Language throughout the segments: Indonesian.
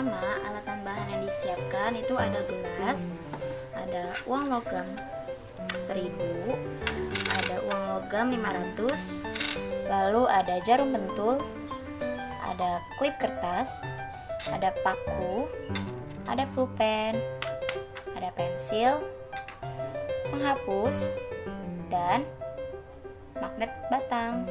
pertama, alat dan bahan yang disiapkan itu ada gelas, ada uang logam 1000, ada uang logam 500, lalu ada jarum pentul, ada klip kertas, ada paku, ada pulpen, ada pensil, penghapus, dan magnet batang.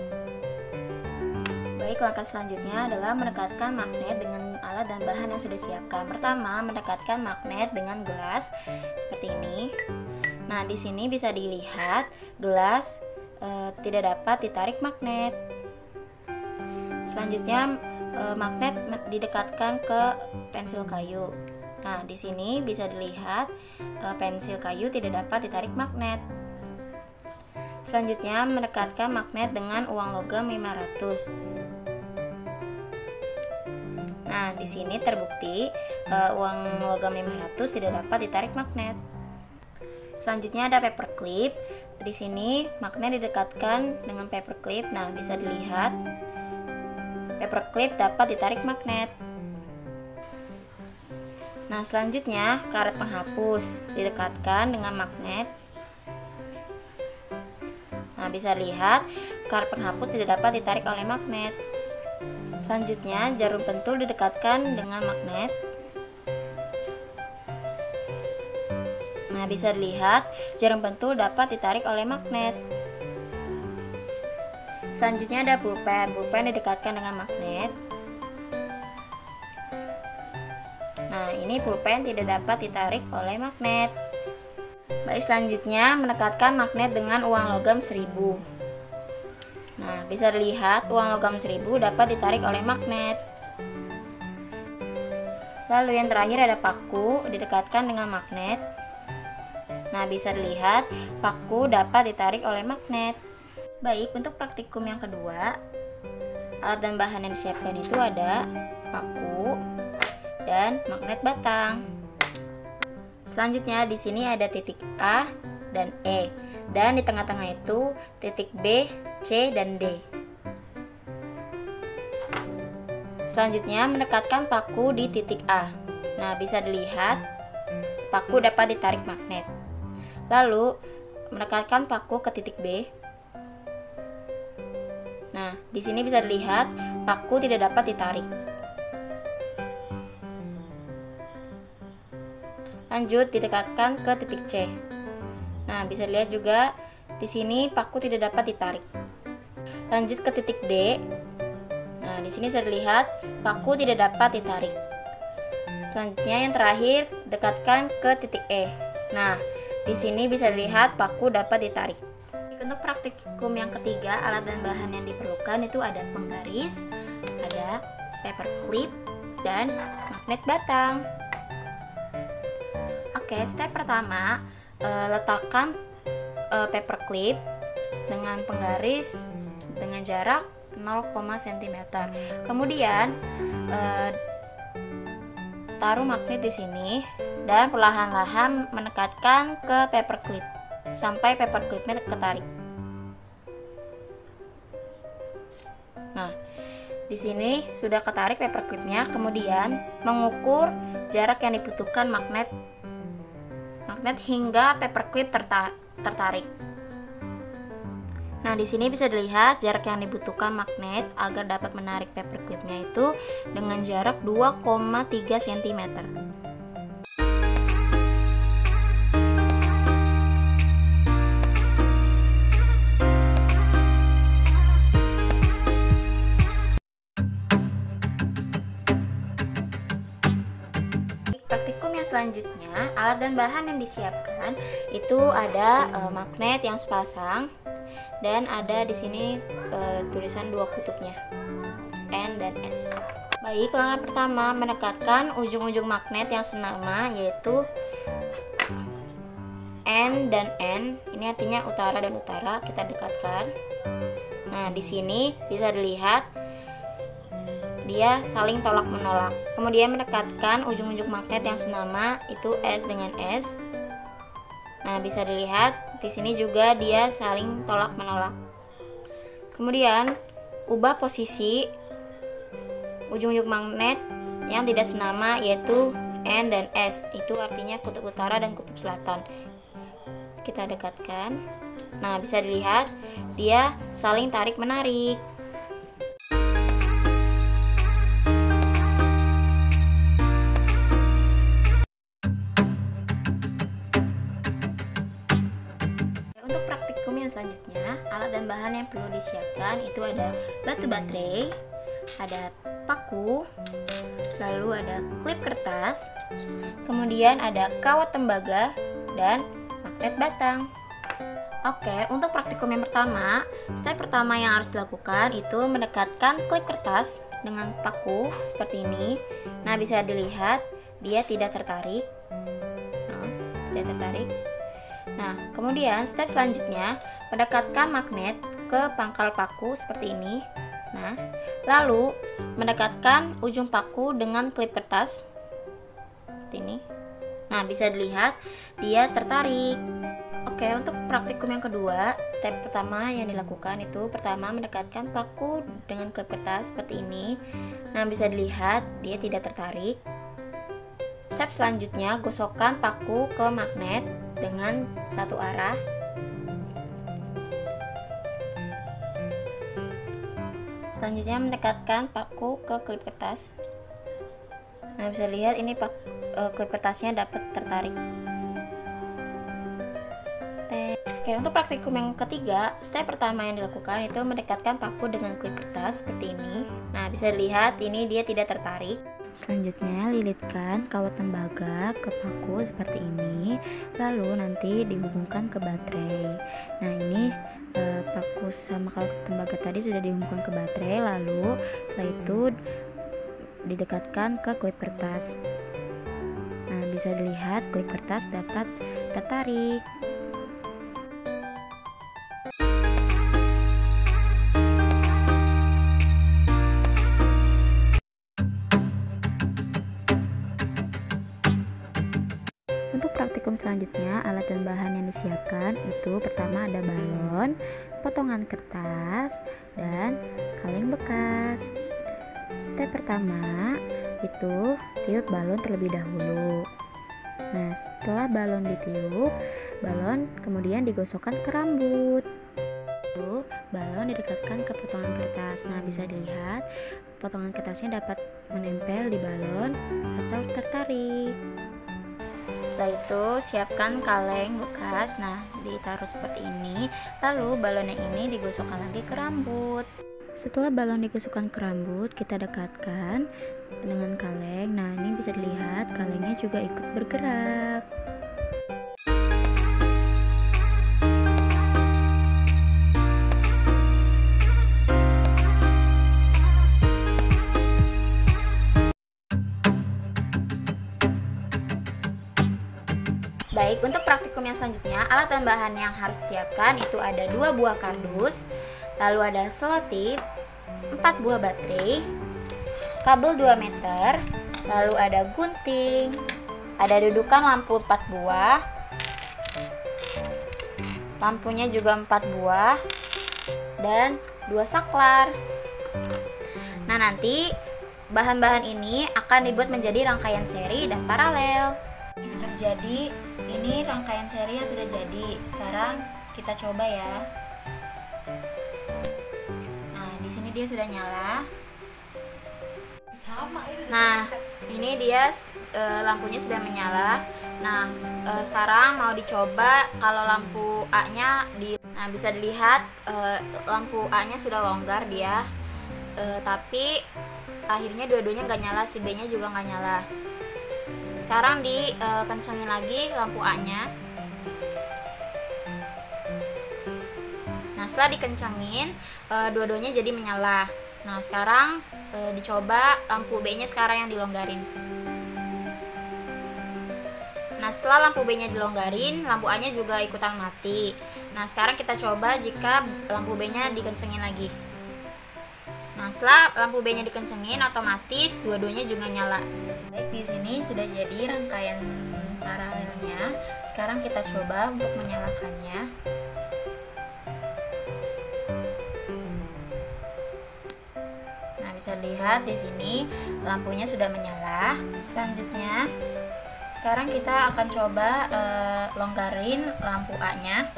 Baik, langkah selanjutnya adalah mendekatkan magnet dengan alat dan bahan yang sudah disiapkan. Pertama, mendekatkan magnet dengan gelas seperti ini. Nah, di sini bisa dilihat gelas tidak dapat ditarik magnet. Selanjutnya, magnet didekatkan ke pensil kayu. Nah, di sini bisa dilihat pensil kayu tidak dapat ditarik magnet. Selanjutnya, mendekatkan magnet dengan uang logam 500. Nah, di sini terbukti uang logam 500 tidak dapat ditarik magnet. Selanjutnya ada paperclip. Di sini magnet didekatkan dengan paperclip. Nah, bisa dilihat paperclip dapat ditarik magnet. Nah, selanjutnya karet penghapus didekatkan dengan magnet. Nah, bisa lihat karet penghapus tidak dapat ditarik oleh magnet. Selanjutnya, jarum pentul didekatkan dengan magnet. Nah, bisa dilihat jarum pentul dapat ditarik oleh magnet. Selanjutnya ada pulpen. Pulpen didekatkan dengan magnet. Nah, ini pulpen tidak dapat ditarik oleh magnet. Baik, selanjutnya mendekatkan magnet dengan uang logam 1000. Nah, bisa dilihat uang logam 1000 dapat ditarik oleh magnet. Lalu yang terakhir ada paku, didekatkan dengan magnet. Nah, bisa dilihat paku dapat ditarik oleh magnet. Baik, untuk praktikum yang kedua, alat dan bahan yang disiapkan itu ada paku dan magnet batang. Selanjutnya di sini ada titik A dan E, dan di tengah-tengah itu titik B, C, dan D. Selanjutnya mendekatkan paku di titik A. Nah, bisa dilihat paku dapat ditarik magnet. Lalu mendekatkan paku ke titik B. Nah, di sini bisa dilihat paku tidak dapat ditarik. Lanjut didekatkan ke titik C. Nah, bisa dilihat juga di sini paku tidak dapat ditarik. Lanjut ke titik D. Nah, di sini bisa dilihat paku tidak dapat ditarik. Selanjutnya yang terakhir, dekatkan ke titik E. Nah, di sini bisa dilihat paku dapat ditarik. Untuk praktikum yang ketiga, alat dan bahan yang diperlukan itu ada penggaris, ada paperclip, dan magnet batang. Oke, step pertama, letakkan paperclip dengan penggaris dengan jarak 0, cm. Kemudian taruh magnet di sini dan perlahan-lahan mendekatkan ke paperclip sampai paperclipnya ketarik. Nah, di sini sudah ketarik paperclipnya. Kemudian mengukur jarak yang dibutuhkan magnet hingga paperclip tertarik. Nah, di sini bisa dilihat jarak yang dibutuhkan magnet agar dapat menarik paperclipnya itu dengan jarak 2,3 cm. Praktikum yang selanjutnya, alat dan bahan yang disiapkan itu ada magnet yang sepasang dan ada di sini tulisan dua kutubnya, N dan S. Baik, langkah pertama mendekatkan ujung-ujung magnet yang senama yaitu N dan N. Ini artinya utara dan utara, kita dekatkan. Nah, di sini bisa dilihat dia saling tolak menolak. Kemudian mendekatkan ujung-ujung magnet yang senama itu S dengan S. Nah, bisa dilihat di sini juga dia saling tolak menolak. Kemudian ubah posisi ujung-ujung magnet yang tidak senama, yaitu N dan S. Itu artinya kutub utara dan kutub selatan. Kita dekatkan. Nah, bisa dilihat dia saling tarik-menarik. Untuk praktikum yang selanjutnya, alat dan bahan yang perlu disiapkan itu ada batu baterai, ada paku, lalu ada klip kertas, kemudian ada kawat tembaga, dan magnet batang. Oke, untuk praktikum yang pertama, step pertama yang harus dilakukan itu mendekatkan klip kertas dengan paku seperti ini. Nah, bisa dilihat dia tidak tertarik. Nah, kemudian step selanjutnya mendekatkan magnet ke pangkal paku seperti ini. Nah, lalu mendekatkan ujung paku dengan klip kertas seperti ini. Nah, bisa dilihat dia tertarik. Oke, untuk praktikum yang kedua, step pertama yang dilakukan itu pertama mendekatkan paku dengan klip kertas seperti ini. Nah, bisa dilihat dia tidak tertarik. Step selanjutnya, gosokkan paku ke magnet dengan satu arah. Selanjutnya mendekatkan paku ke klip kertas. Nah, bisa lihat ini klip kertasnya dapat tertarik. Oke, untuk praktikum yang ketiga, step pertama yang dilakukan itu mendekatkan paku dengan klip kertas seperti ini. Nah, bisa dilihat ini dia tidak tertarik. Selanjutnya, lilitkan kawat tembaga ke paku seperti ini, lalu nanti dihubungkan ke baterai. Nah, ini paku sama kawat tembaga tadi sudah dihubungkan ke baterai, lalu setelah itu didekatkan ke klip kertas. Nah, bisa dilihat klip kertas dapat tertarik. Untuk praktikum selanjutnya, alat dan bahan yang disiapkan itu pertama ada balon, potongan kertas, dan kaleng bekas. Step pertama itu tiup balon terlebih dahulu. Nah, setelah balon ditiup, balon kemudian digosokkan ke rambut. Lalu balon didekatkan ke potongan kertas. Nah, bisa dilihat potongan kertasnya dapat menempel di balon atau tertarik. Setelah itu siapkan kaleng bekas. Nah, ditaruh seperti ini. Lalu balon yang ini digosokkan lagi ke rambut. Setelah balon digosokkan ke rambut, kita dekatkan dengan kaleng. Nah, ini bisa dilihat kalengnya juga ikut bergerak. Baik, untuk praktikum yang selanjutnya, alat dan bahan yang harus disiapkan itu ada 2 buah kardus, lalu ada selotip, 4 buah baterai, kabel 2 meter, lalu ada gunting, ada dudukan lampu 4 buah, lampunya juga 4 buah, dan 2 saklar. Nah, nanti bahan-bahan ini akan dibuat menjadi rangkaian seri dan paralel. Ini terjadi, ini rangkaian seri yang sudah jadi. Sekarang kita coba ya. Nah, di sini dia sudah nyala. Nah, ini dia lampunya sudah menyala. Nah, sekarang mau dicoba kalau lampu A-nya nah, bisa dilihat lampu A-nya sudah longgar dia. Tapi akhirnya dua-duanya nggak nyala, si B-nya juga nggak nyala. Sekarang dikencengin lagi lampu A-nya. Nah, setelah dikencengin dua-duanya jadi menyala. Nah, sekarang dicoba lampu B-nya sekarang yang dilonggarin. Nah, setelah lampu B-nya dilonggarin, lampu A-nya juga ikutan mati. Nah, sekarang kita coba jika lampu B-nya dikencengin lagi. Nah, setelah lampu B-nya dikencengin, otomatis dua-duanya juga nyala. Baik, di sini sudah jadi rangkaian paralelnya. Sekarang kita coba untuk menyalakannya. Nah, bisa lihat di sini lampunya sudah menyala. Selanjutnya, sekarang kita akan coba longgarin lampu A-nya.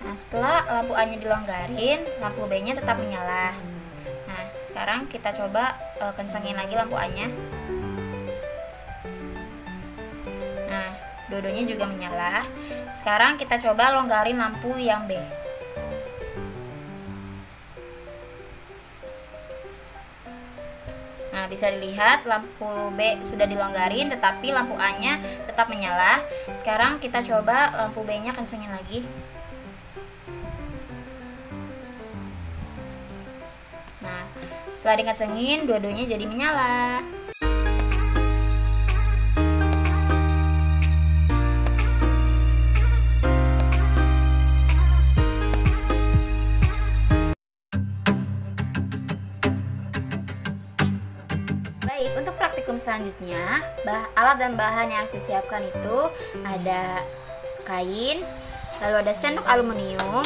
Nah, setelah lampu A-nya dilonggarin, lampu B-nya tetap menyala. Nah, sekarang kita coba kencangin lagi lampu A-nya. Nah, dua-duanya juga menyala. Sekarang kita coba longgarin lampu yang B. Nah, bisa dilihat lampu B sudah dilonggarin, tetapi lampu A-nya tetap menyala. Sekarang kita coba lampu B-nya kencengin lagi. Nah, setelah dikencengin, dua-duanya jadi menyala. Baik, untuk praktikum selanjutnya, alat dan bahan yang harus disiapkan itu ada kain, lalu ada sendok aluminium,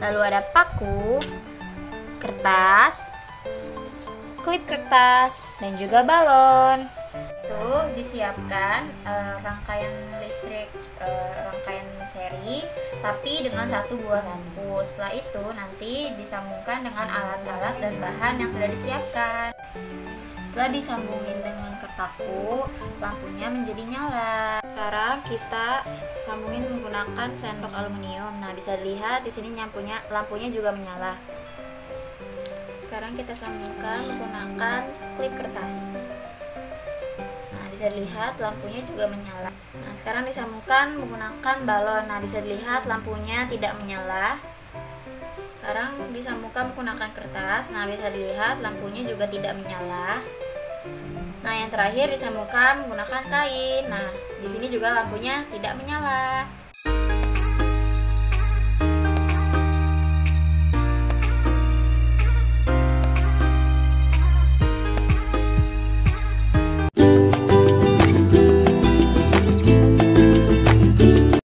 lalu ada paku, kertas, klip kertas, dan juga balon. Itu disiapkan rangkaian listrik, rangkaian seri, tapi dengan satu buah lampu. Setelah itu nanti disambungkan dengan alat-alat dan bahan yang sudah disiapkan. Setelah disambungin dengan ke paku, lampunya menjadi nyala. Sekarang kita sambungin menggunakan sendok aluminium. Nah, bisa dilihat di sini lampunya juga menyala. Sekarang kita sambungkan menggunakan klip kertas. Nah, bisa dilihat lampunya juga menyala. Nah, sekarang disambungkan menggunakan balon. Nah, bisa dilihat lampunya tidak menyala. Sekarang disambungkan menggunakan kertas. Nah, bisa dilihat lampunya juga tidak menyala. Nah, yang terakhir disambungkan menggunakan kain. Nah, di sini juga lampunya tidak menyala.